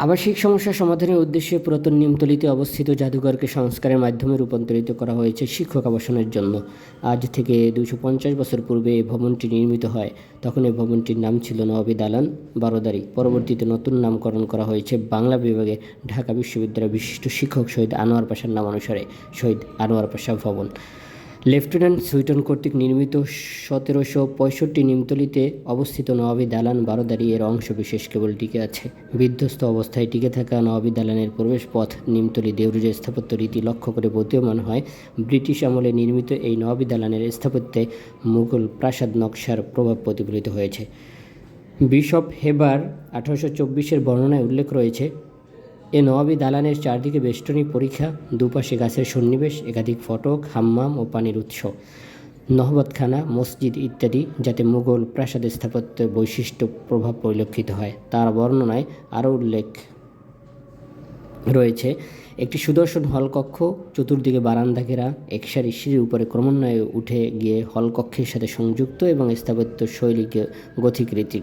আবাসিক সমস্যা সমাধানের উদ্দেশ্যে পুরাতন নিমতলীতে অবস্থিত জাদুঘরকে সংস্কারের মাধ্যমে রূপান্তরিত করা হয়েছে শিক্ষক আবাসনের জন্য। আজ থেকে 250 বছর পূর্বে এই ভবনটি নির্মিত হয়। তখন এই ভবনটির নাম ছিল নবাবী দালান বারোদারি। পরবর্তীতে নতুন নামকরণ করা হয়েছে বাংলা বিভাগে ঢাকা বিশ্ববিদ্যালয়ের বিশিষ্ট শিক্ষক শহীদ আনোয়ার পাশার নামানুসারে শহীদ আনোয়ার পাশা ভবন। লেফটেন্যান্ট সুইটন কর্তৃক নির্মিত 1765 নিমতলীতে অবস্থিত নবাবী দালান বারোদারি এর অংশবিশেষ কেবল টিকে আছে। বিধ্বস্ত অবস্থায় টিকে থাকা নবাবী দালানের প্রবেশপথ নিমতলী দেউরুজের স্থাপত্য রীতি লক্ষ্য করে বোধগম্য হয়। ব্রিটিশ আমলে নির্মিত এই নবাবী দালানের স্থাপত্যে মুঘল প্রাসাদ নকশার প্রভাব প্রতিফলিত হয়েছে। বিশপ হেবার 1824 বর্ণনায় উল্লেখ রয়েছে, এ নবাবী দালানের চারদিকে বেষ্টনী পরিখা, দুপাশে গাছের সন্নিবেশ, একাধিক ফটক, হাম্মাম ও পানির উৎস, নহবতখানা, মসজিদ ইত্যাদি, যাতে মুঘল প্রাসাদের স্থাপত্যের বৈশিষ্ট্য প্রভাব পরিলক্ষিত হয়। তার বর্ণনায় আরও উল্লেখ রয়েছে, একটি সুদর্শন হলকক্ষ, চতুর্দিকে বারান্দা ঘেরা, একসারি সিঁড়ির উপরে ক্রমান্বয়ে উঠে গিয়ে হলকক্ষের সাথে সংযুক্ত এবং স্থাপত্য শৈলী গথিক রীতি।